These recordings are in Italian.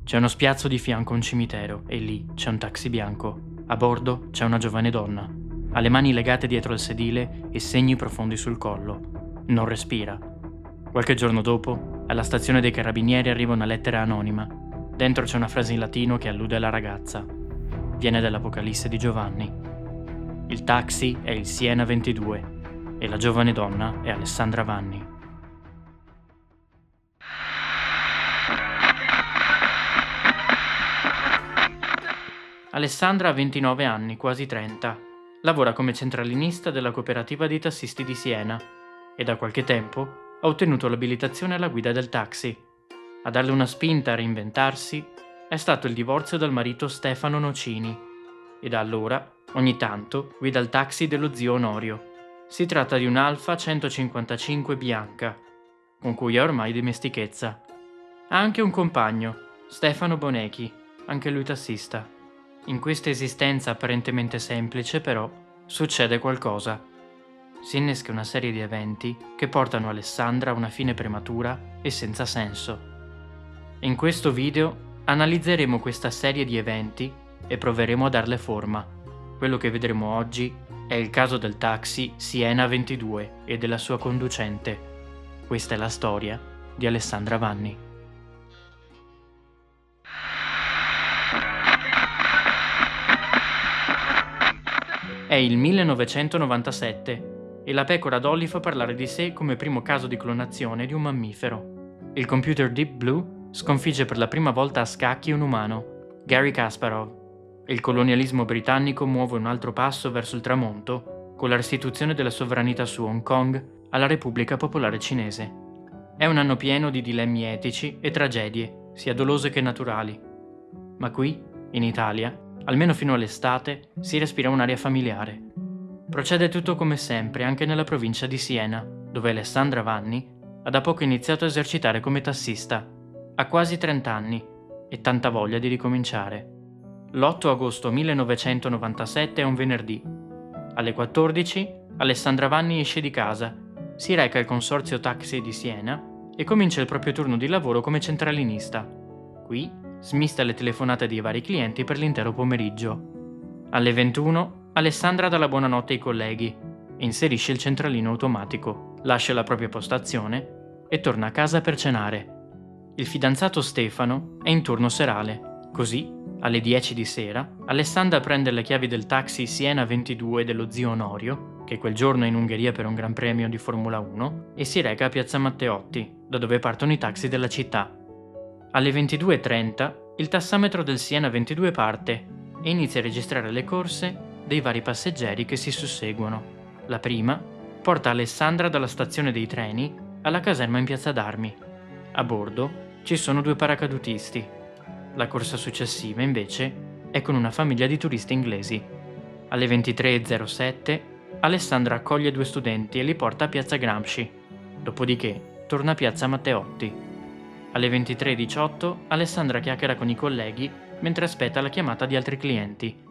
C'è uno spiazzo di fianco a un cimitero e lì c'è un taxi bianco. A bordo c'è una giovane donna. Ha le mani legate dietro al sedile e segni profondi sul collo. Non respira. Qualche giorno dopo, alla stazione dei carabinieri arriva una lettera anonima. Dentro c'è una frase in latino che allude alla ragazza. Viene dall'Apocalisse di Giovanni. Il taxi è il Siena 22 e la giovane donna è Alessandra Vanni. Alessandra ha 29 anni, quasi 30. Lavora come centralinista della cooperativa dei tassisti di Siena e da qualche tempo ha ottenuto l'abilitazione alla guida del taxi. A darle una spinta a reinventarsi è stato il divorzio dal marito Stefano Nocini e da allora, ogni tanto, guida il taxi dello zio Onorio. Si tratta di un'Alfa 155 bianca, con cui ha ormai dimestichezza. Ha anche un compagno, Stefano Bonechi, anche lui tassista. In questa esistenza apparentemente semplice, però, succede qualcosa. Si innesca una serie di eventi che portano Alessandra a una fine prematura e senza senso. In questo video analizzeremo questa serie di eventi e proveremo a darle forma. Quello che vedremo oggi è il caso del taxi Siena 22 e della sua conducente. Questa è la storia di Alessandra Vanni. È il 1997 e la pecora Dolly fa parlare di sé come primo caso di clonazione di un mammifero. Il computer Deep Blue sconfigge per la prima volta a scacchi un umano, Garry Kasparov. Il colonialismo britannico muove un altro passo verso il tramonto con la restituzione della sovranità su Hong Kong alla Repubblica Popolare Cinese. È un anno pieno di dilemmi etici e tragedie, sia dolose che naturali. Ma qui, in Italia, almeno fino all'estate, si respira un'aria familiare. Procede tutto come sempre anche nella provincia di Siena, dove Alessandra Vanni ha da poco iniziato a esercitare come tassista. Ha quasi 30 anni e tanta voglia di ricominciare. L'8 agosto 1997 è un venerdì. Alle 14 Alessandra Vanni esce di casa, si reca al consorzio taxi di Siena e comincia il proprio turno di lavoro come centralinista. Qui smista le telefonate dei vari clienti per l'intero pomeriggio. Alle 21 Alessandra dà la buonanotte ai colleghi e inserisce il centralino automatico, lascia la propria postazione e torna a casa per cenare. Il fidanzato Stefano è in turno serale, così alle 10 di sera Alessandra prende le chiavi del taxi Siena 22 dello zio Onorio, che quel giorno è in Ungheria per un gran premio di Formula 1, e si reca a Piazza Matteotti, da dove partono i taxi della città. Alle 22:30 il tassametro del Siena 22 parte e inizia a registrare le corse dei vari passeggeri che si susseguono. La prima porta Alessandra dalla stazione dei treni alla caserma in Piazza d'Armi. A bordo ci sono 2 paracadutisti. La corsa successiva, invece, è con una famiglia di turisti inglesi. Alle 23:07 Alessandra accoglie 2 studenti e li porta a Piazza Gramsci. Dopodiché torna a Piazza Matteotti. Alle 23:18 Alessandra chiacchiera con i colleghi mentre aspetta la chiamata di altri clienti.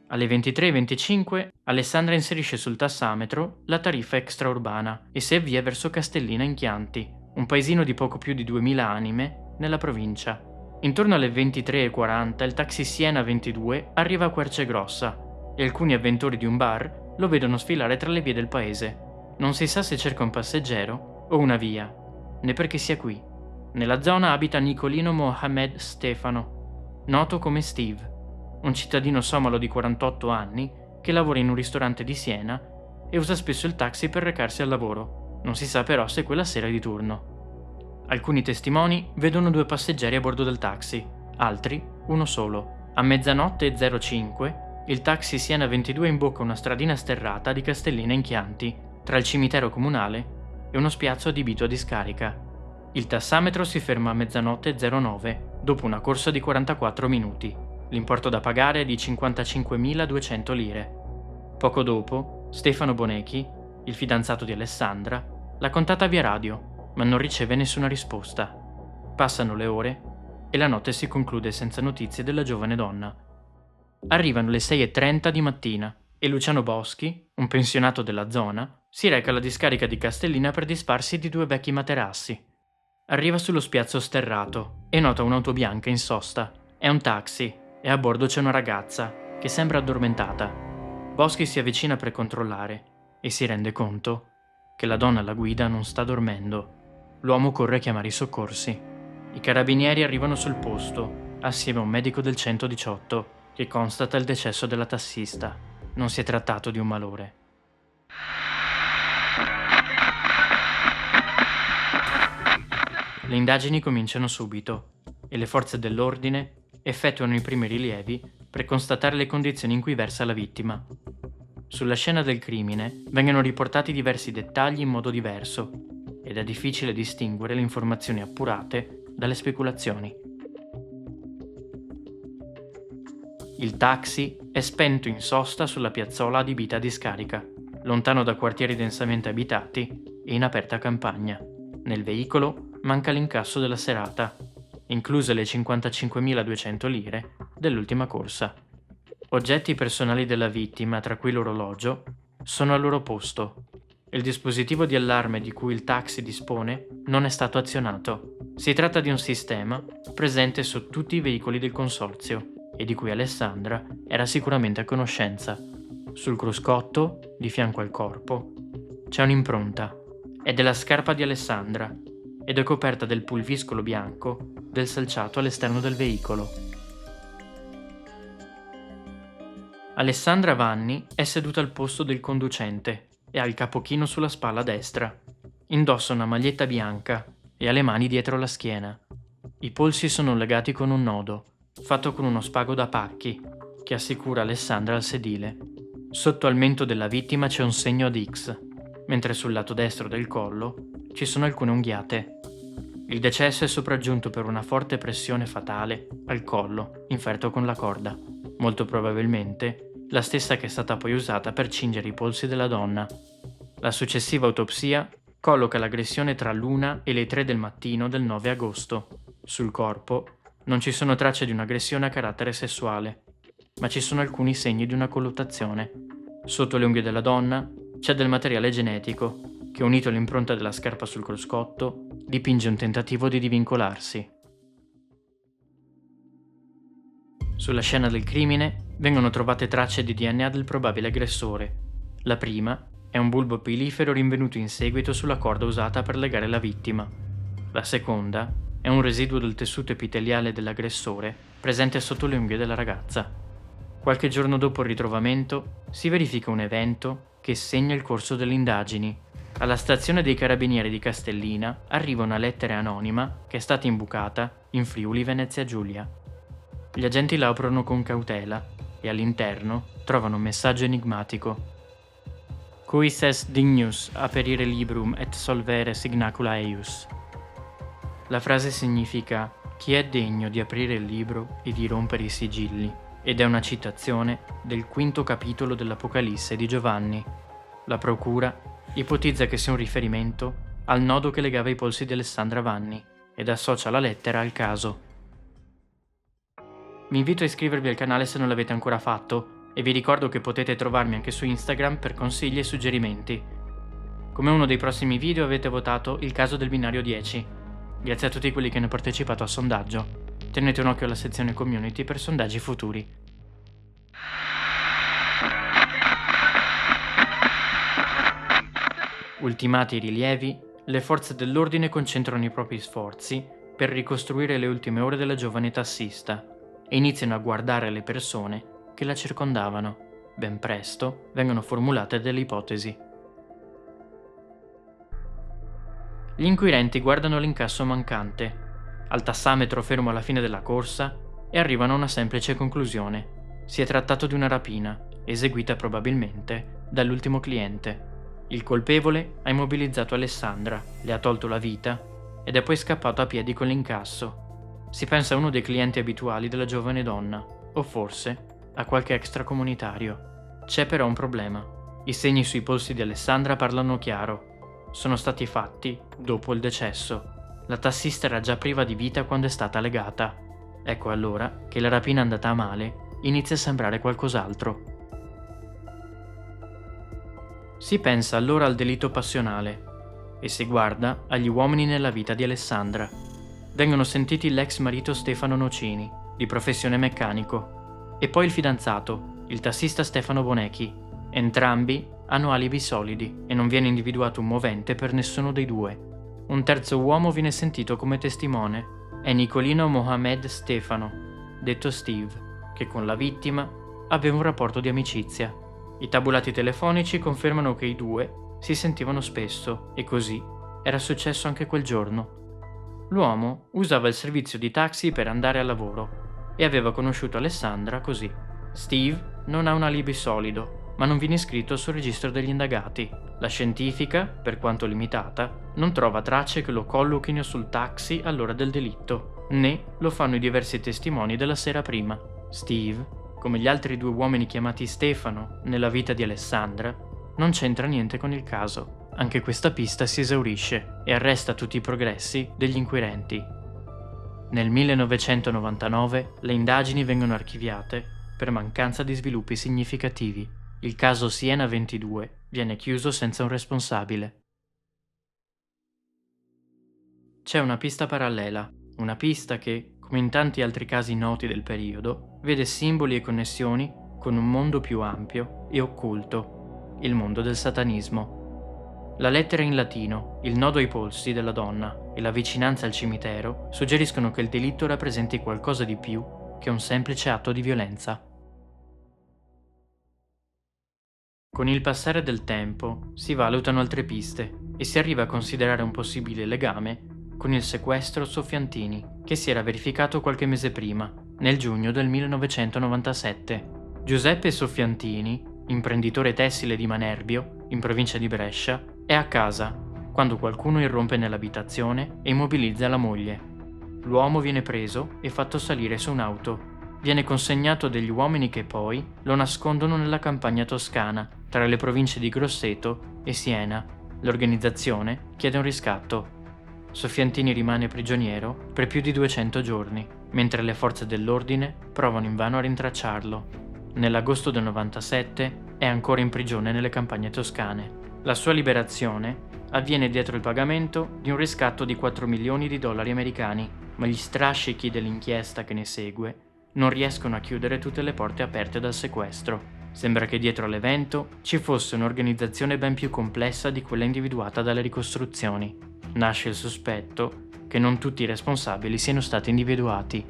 Alle 23:25 Alessandra inserisce sul tassametro la tariffa extraurbana e si avvia verso Castellina in Chianti, un paesino di poco più di 2000 anime nella provincia. Intorno alle 23:40 il taxi Siena 22 arriva a Quercegrossa e alcuni avventori di un bar lo vedono sfilare tra le vie del paese. Non si sa se cerca un passeggero o una via, né perché sia qui. Nella zona abita Nicolino Mohamed Stefano, noto come Steve, un cittadino somalo di 48 anni che lavora in un ristorante di Siena e usa spesso il taxi per recarsi al lavoro. Non si sa però se quella sera è di turno. Alcuni testimoni vedono 2 passeggeri a bordo del taxi, altri uno solo. A 00:05 il taxi Siena 22 imbocca una stradina sterrata di Castellina in Chianti, tra il cimitero comunale e uno spiazzo adibito a discarica. Il tassametro si ferma a 00:09, dopo una corsa di 44 minuti. L'importo da pagare è di 55.200 lire. Poco dopo, Stefano Bonechi, il fidanzato di Alessandra, l'ha contatta via radio, ma non riceve nessuna risposta. Passano le ore e la notte si conclude senza notizie della giovane donna. Arrivano le 6:30 di mattina e Luciano Boschi, un pensionato della zona, si reca alla discarica di Castellina per disfarsi di 2 vecchi materassi. Arriva sullo spiazzo sterrato e nota un'auto bianca in sosta. È un taxi e a bordo c'è una ragazza che sembra addormentata. Boschi si avvicina per controllare e si rende conto che la donna alla guida non sta dormendo. L'uomo corre a chiamare i soccorsi. I carabinieri arrivano sul posto assieme a un medico del 118 che constata il decesso della tassista. Non si è trattato di un malore. Le indagini cominciano subito e le forze dell'ordine effettuano i primi rilievi per constatare le condizioni in cui versa la vittima. Sulla scena del crimine vengono riportati diversi dettagli in modo diverso ed è difficile distinguere le informazioni appurate dalle speculazioni. Il taxi è spento in sosta sulla piazzola adibita a discarica, lontano da quartieri densamente abitati e in aperta campagna. Nel veicolo manca l'incasso della serata, incluse le 55.200 lire dell'ultima corsa. Oggetti personali della vittima, tra cui l'orologio, sono al loro posto. Il dispositivo di allarme di cui il taxi dispone non è stato azionato. Si tratta di un sistema presente su tutti i veicoli del consorzio e di cui Alessandra era sicuramente a conoscenza. Sul cruscotto, di fianco al corpo, c'è un'impronta. È della scarpa di Alessandra ed è coperta del pulviscolo bianco del selciato all'esterno del veicolo. Alessandra Vanni è seduta al posto del conducente e ha il capochino sulla spalla destra. Indossa una maglietta bianca e ha le mani dietro la schiena. I polsi sono legati con un nodo, fatto con uno spago da pacchi, che assicura Alessandra al sedile. Sotto al mento della vittima c'è un segno ad X, mentre sul lato destro del collo ci sono alcune unghiate. Il decesso è sopraggiunto per una forte pressione fatale al collo, inferto con la corda, molto probabilmente la stessa che è stata poi usata per cingere i polsi della donna. La successiva autopsia colloca l'aggressione tra l'1 e le 3 del mattino del 9 agosto. Sul corpo non ci sono tracce di un'aggressione a carattere sessuale, ma ci sono alcuni segni di una colluttazione. Sotto le unghie della donna c'è del materiale genetico che, unito all'impronta della scarpa sul cruscotto, dipinge un tentativo di divincolarsi. Sulla scena del crimine vengono trovate tracce di DNA del probabile aggressore. La prima è un bulbo pilifero rinvenuto in seguito sulla corda usata per legare la vittima. La seconda è un residuo del tessuto epiteliale dell'aggressore presente sotto le unghie della ragazza. Qualche giorno dopo il ritrovamento si verifica un evento che segna il corso delle indagini. Alla stazione dei carabinieri di Castellina arriva una lettera anonima che è stata imbucata in Friuli Venezia Giulia. Gli agenti la aprono con cautela e all'interno trovano un messaggio enigmatico. Quis est dignus aperire librum et solvere signacula eius. La frase significa chi è degno di aprire il libro e di rompere i sigilli, ed è una citazione del 5° capitolo dell'Apocalisse di Giovanni. La procura ipotizza che sia un riferimento al nodo che legava i polsi di Alessandra Vanni ed associa la lettera al caso. Vi invito a iscrivervi al canale se non l'avete ancora fatto e vi ricordo che potete trovarmi anche su Instagram per consigli e suggerimenti. Come uno dei prossimi video avete votato il caso del binario 10. Grazie a tutti quelli che hanno partecipato al sondaggio. Tenete un occhio alla sezione community per sondaggi futuri. Ultimati i rilievi, le forze dell'ordine concentrano i propri sforzi per ricostruire le ultime ore della giovane tassista e iniziano a guardare le persone che la circondavano. Ben presto vengono formulate delle ipotesi. Gli inquirenti guardano l'incasso mancante, al tassametro fermo alla fine della corsa e arrivano a una semplice conclusione. Si è trattato di una rapina, eseguita probabilmente dall'ultimo cliente. Il colpevole ha immobilizzato Alessandra, le ha tolto la vita ed è poi scappato a piedi con l'incasso. Si pensa a uno dei clienti abituali della giovane donna, o forse a qualche extracomunitario. C'è però un problema. I segni sui polsi di Alessandra parlano chiaro. Sono stati fatti dopo il decesso. La tassista era già priva di vita quando è stata legata. Ecco allora che la rapina andata a male inizia a sembrare qualcos'altro. Si pensa allora al delitto passionale. e si guarda agli uomini nella vita di Alessandra. Vengono sentiti l'ex marito Stefano Nocini, di professione meccanico, e poi il fidanzato, il tassista Stefano Bonechi. Entrambi hanno alibi solidi e non viene individuato un movente per nessuno dei due. Un terzo uomo viene sentito come testimone. È Nicolino Mohamed Stefano, detto Steve, che con la vittima aveva un rapporto di amicizia. I tabulati telefonici confermano che i due si sentivano spesso e così era successo anche quel giorno. L'uomo usava il servizio di taxi per andare al lavoro e aveva conosciuto Alessandra così. Steve non ha un alibi solido, ma non viene iscritto sul registro degli indagati. La scientifica, per quanto limitata, non trova tracce che lo collochino sul taxi all'ora del delitto, né lo fanno i diversi testimoni della sera prima. Steve, come gli altri due uomini chiamati Stefano nella vita di Alessandra, non c'entra niente con il caso. Anche questa pista si esaurisce e arresta tutti i progressi degli inquirenti. Nel 1999 le indagini vengono archiviate per mancanza di sviluppi significativi. Il caso Siena 22 viene chiuso senza un responsabile. C'è una pista parallela, una pista che, come in tanti altri casi noti del periodo, vede simboli e connessioni con un mondo più ampio e occulto, il mondo del satanismo. La lettera in latino, il nodo ai polsi della donna e la vicinanza al cimitero suggeriscono che il delitto rappresenti qualcosa di più che un semplice atto di violenza. Con il passare del tempo si valutano altre piste e si arriva a considerare un possibile legame con il sequestro Soffiantini, che si era verificato qualche mese prima, nel giugno del 1997. Giuseppe Soffiantini, imprenditore tessile di Manerbio, in provincia di Brescia, è a casa quando qualcuno irrompe nell'abitazione e immobilizza la moglie. L'uomo viene preso e fatto salire su un'auto. Viene consegnato a degli uomini che poi lo nascondono nella campagna toscana, tra le province di Grosseto e Siena. L'organizzazione chiede un riscatto. Soffiantini rimane prigioniero per più di 200 giorni, mentre le forze dell'ordine provano invano a rintracciarlo. Nell'agosto del 97 è ancora in prigione nelle campagne toscane. La sua liberazione avviene dietro il pagamento di un riscatto di 4 milioni di dollari americani, ma gli strascichi dell'inchiesta che ne segue non riescono a chiudere tutte le porte aperte dal sequestro. Sembra che dietro all'evento ci fosse un'organizzazione ben più complessa di quella individuata dalle ricostruzioni. Nasce il sospetto che non tutti i responsabili siano stati individuati.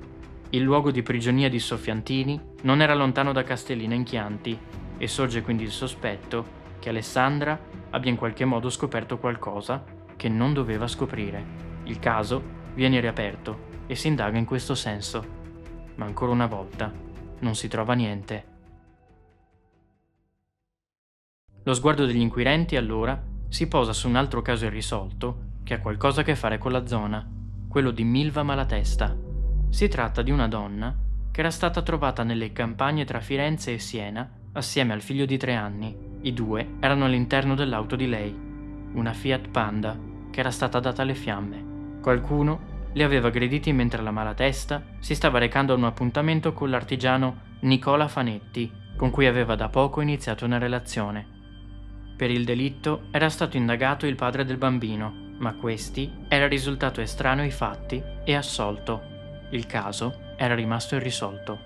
Il luogo di prigionia di Soffiantini non era lontano da Castellina in Chianti e sorge quindi il sospetto che Alessandra abbia in qualche modo scoperto qualcosa che non doveva scoprire. Il caso viene riaperto e si indaga in questo senso. Ma ancora una volta non si trova niente. Lo sguardo degli inquirenti allora si posa su un altro caso irrisolto che ha qualcosa a che fare con la zona, quello di Milva Malatesta. Si tratta di una donna che era stata trovata nelle campagne tra Firenze e Siena assieme al figlio di 3 anni. I due erano all'interno dell'auto di lei, una Fiat Panda che era stata data alle fiamme. Qualcuno li aveva aggrediti mentre la Malatesta si stava recando a un appuntamento con l'artigiano Nicola Fanetti, con cui aveva da poco iniziato una relazione. Per il delitto era stato indagato il padre del bambino, ma questi era risultato estraneo ai fatti e assolto. Il caso era rimasto irrisolto.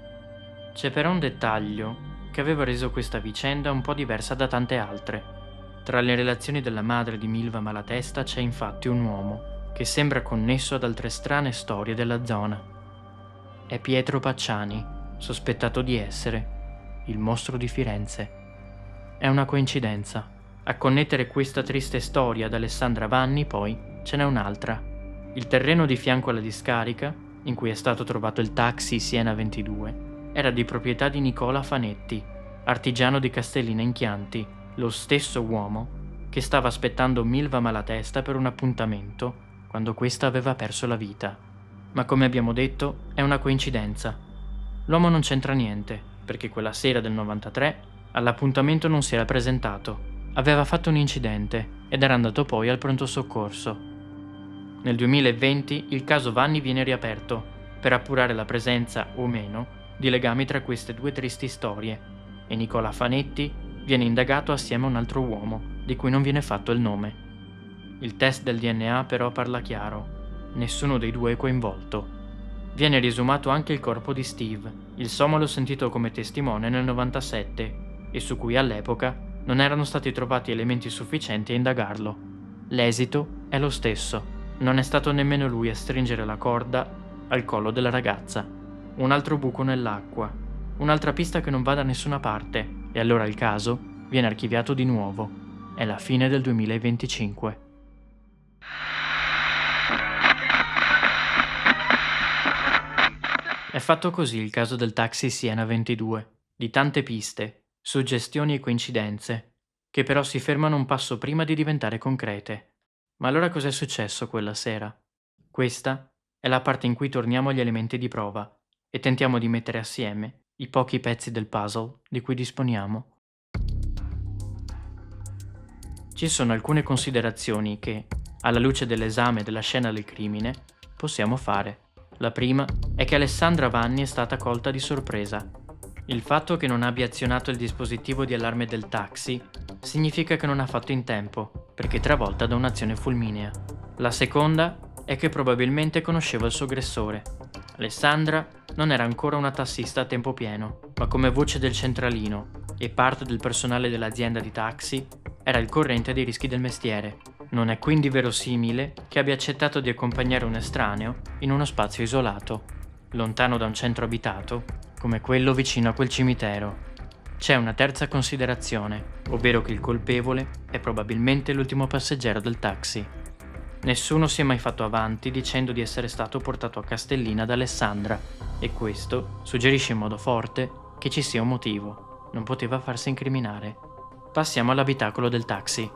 C'è però un dettaglio che aveva reso questa vicenda un po' diversa da tante altre. Tra le relazioni della madre di Milva Malatesta c'è infatti un uomo che sembra connesso ad altre strane storie della zona. È Pietro Pacciani, sospettato di essere il mostro di Firenze. È una coincidenza. A connettere questa triste storia ad Alessandra Vanni, poi, ce n'è un'altra. Il terreno di fianco alla discarica, in cui è stato trovato il taxi Siena 22, era di proprietà di Nicola Fanetti, artigiano di Castellina in Chianti, lo stesso uomo che stava aspettando Milva Malatesta per un appuntamento quando questa aveva perso la vita. Ma come abbiamo detto, è una coincidenza. L'uomo non c'entra niente, perché quella sera del 93 all'appuntamento non si era presentato. Aveva fatto un incidente ed era andato poi al pronto soccorso. Nel 2020 il caso Vanni viene riaperto per appurare la presenza o meno di legami tra queste due tristi storie e Nicola Fanetti viene indagato assieme a un altro uomo di cui non viene fatto il nome. Il test del DNA però parla chiaro. Nessuno dei due è coinvolto. Viene riesumato anche il corpo di Steve, il somalo sentito come testimone nel 97 e su cui all'epoca non erano stati trovati elementi sufficienti a indagarlo. L'esito è lo stesso. Non è stato nemmeno lui a stringere la corda al collo della ragazza. Un altro buco nell'acqua. Un'altra pista che non va da nessuna parte. E allora il caso viene archiviato di nuovo. È la fine del 2025. È fatto così il caso del taxi Siena 22, di tante piste, suggestioni e coincidenze, che però si fermano un passo prima di diventare concrete. Ma allora cos'è successo quella sera? Questa è la parte in cui torniamo agli elementi di prova e tentiamo di mettere assieme i pochi pezzi del puzzle di cui disponiamo. Ci sono alcune considerazioni che, alla luce dell'esame della scena del crimine, possiamo fare. La prima è che Alessandra Vanni è stata colta di sorpresa. Il fatto che non abbia azionato il dispositivo di allarme del taxi significa che non ha fatto in tempo, perché travolta da un'azione fulminea. La seconda è che probabilmente conosceva il suo aggressore. Alessandra non era ancora una tassista a tempo pieno, ma come voce del centralino e parte del personale dell'azienda di taxi era il corrente dei rischi del mestiere. Non è quindi verosimile che abbia accettato di accompagnare un estraneo in uno spazio isolato, lontano da un centro abitato, come quello vicino a quel cimitero. C'è una terza considerazione, ovvero che il colpevole è probabilmente l'ultimo passeggero del taxi. Nessuno si è mai fatto avanti dicendo di essere stato portato a Castellina da Alessandra, e questo suggerisce in modo forte che ci sia un motivo. Non poteva farsi incriminare. Passiamo all'abitacolo del taxi.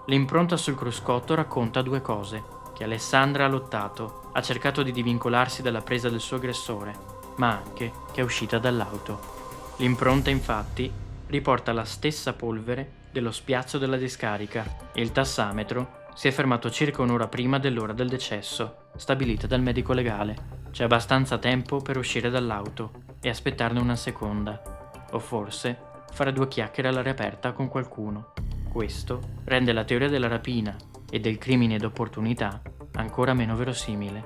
L'impronta sul cruscotto racconta due cose: che Alessandra ha lottato, ha cercato di divincolarsi dalla presa del suo aggressore, ma anche che è uscita dall'auto. L'impronta, infatti, riporta la stessa polvere dello spiazzo della discarica e il tassametro si è fermato circa un'ora prima dell'ora del decesso, stabilita dal medico legale. C'è abbastanza tempo per uscire dall'auto e aspettarne una seconda, o forse fare due chiacchiere all'aria aperta con qualcuno. Questo rende la teoria della rapina e del crimine d'opportunità ancora meno verosimile.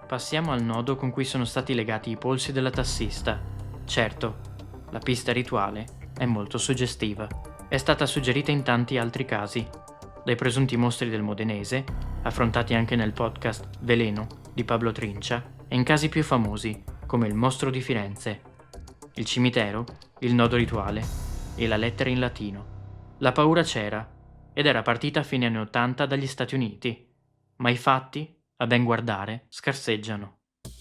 Passiamo al nodo con cui sono stati legati i polsi della tassista. Certo, la pista rituale è molto suggestiva. È stata suggerita in tanti altri casi, dai presunti mostri del Modenese, affrontati anche nel podcast Veleno di Pablo Trincia, e in casi più famosi, come il mostro di Firenze, il cimitero, il nodo rituale e la lettera in latino. La paura c'era, ed era partita a fine anni '80 dagli Stati Uniti, ma i fatti, a ben guardare, scarseggiano.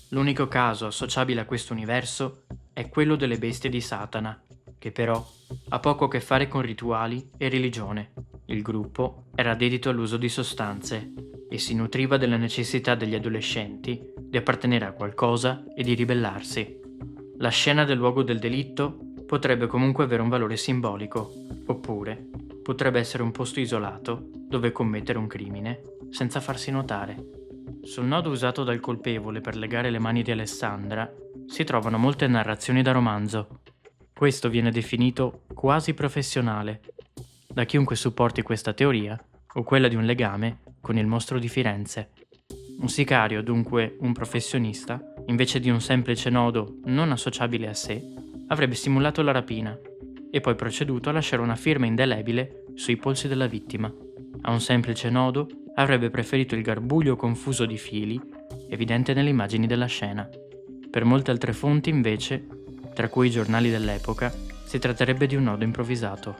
L'unico caso associabile a questo universo è quello delle bestie di Satana, che però ha poco a che fare con rituali e religione. Il gruppo era dedito all'uso di sostanze e si nutriva della necessità degli adolescenti di appartenere a qualcosa e di ribellarsi. La scena del luogo del delitto potrebbe comunque avere un valore simbolico, oppure potrebbe essere un posto isolato dove commettere un crimine senza farsi notare. Sul nodo usato dal colpevole per legare le mani di Alessandra si trovano molte narrazioni da romanzo. Questo viene definito quasi professionale da chiunque supporti questa teoria o quella di un legame con il mostro di Firenze. Un sicario, dunque un professionista, invece di un semplice nodo non associabile a sé, avrebbe simulato la rapina e poi proceduto a lasciare una firma indelebile sui polsi della vittima. A un semplice nodo avrebbe preferito il garbuglio confuso di fili, evidente nelle immagini della scena. Per molte altre fonti, invece, tra cui i giornali dell'epoca, si tratterebbe di un nodo improvvisato.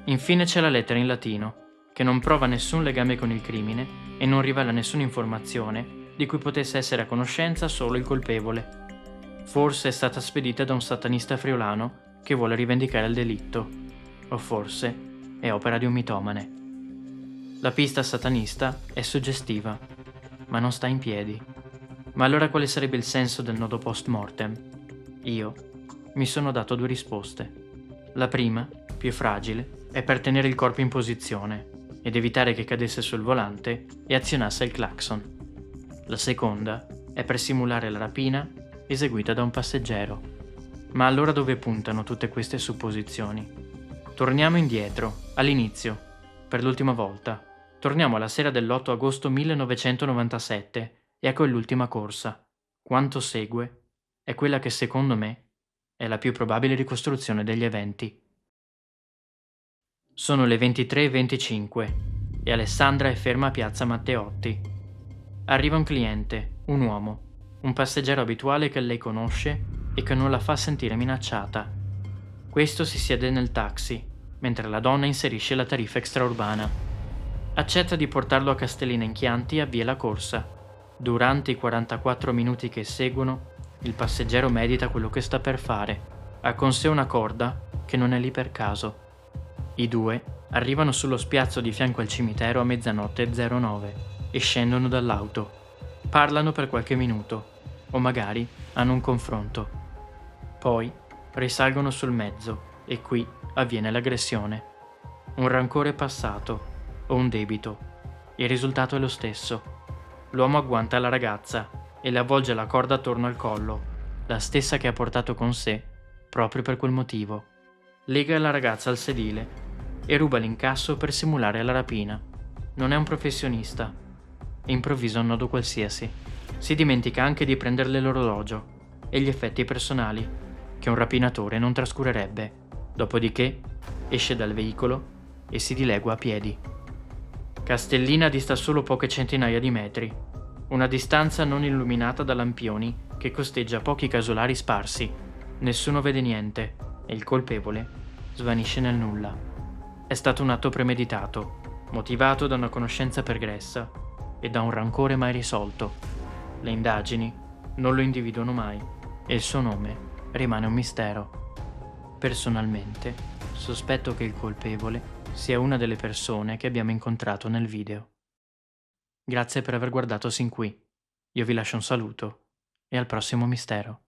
Infine c'è la lettera in latino, che non prova nessun legame con il crimine e non rivela nessuna informazione di cui potesse essere a conoscenza solo il colpevole. Forse è stata spedita da un satanista friulano che vuole rivendicare il delitto, o forse è opera di un mitomane. La pista satanista è suggestiva, ma non sta in piedi. Ma allora quale sarebbe il senso del nodo post mortem? Io mi sono dato due risposte. La prima, più fragile, è per tenere il corpo in posizione ed evitare che cadesse sul volante e azionasse il clacson. La seconda è per simulare la rapina eseguita da un passeggero. Ma allora dove puntano tutte queste supposizioni? Torniamo indietro, all'inizio, per l'ultima volta, Torniamo alla sera dell'8 agosto 1997 e ecco l'ultima corsa. Quanto segue è quella che secondo me è la più probabile ricostruzione degli eventi. Sono le 23:25 e Alessandra è ferma a Piazza Matteotti. Arriva un cliente, un uomo, un passeggero abituale che lei conosce e che non la fa sentire minacciata. Questo si siede nel taxi, mentre la donna inserisce la tariffa extraurbana. Accetta di portarlo a Castellina in Chianti e avvia la corsa. Durante i 44 minuti che seguono, il passeggero medita quello che sta per fare. Ha con sé una corda che non è lì per caso. I due arrivano sullo spiazzo di fianco al cimitero a 00:09 e scendono dall'auto. Parlano per qualche minuto, o magari hanno un confronto. Poi risalgono sul mezzo e qui avviene l'aggressione. Un rancore passato o un debito. Il risultato è lo stesso. L'uomo agguanta la ragazza e le avvolge la corda attorno al collo, la stessa che ha portato con sé proprio per quel motivo. Lega la ragazza al sedile e ruba l'incasso per simulare la rapina. Non è un professionista e improvvisa un nodo qualsiasi. Si dimentica anche di prenderle l'orologio e gli effetti personali, che un rapinatore non trascurerebbe. Dopodiché esce dal veicolo e si dilegua a piedi. Castellina dista solo poche centinaia di metri, una distanza non illuminata da lampioni che costeggia pochi casolari sparsi. Nessuno vede niente e il colpevole svanisce nel nulla. È stato un atto premeditato, motivato da una conoscenza pregressa e da un rancore mai risolto. Le indagini non lo individuano mai e il suo nome rimane un mistero. Personalmente, sospetto che il colpevole sia una delle persone che abbiamo incontrato nel video. Grazie per aver guardato sin qui. Io vi lascio un saluto e al prossimo mistero.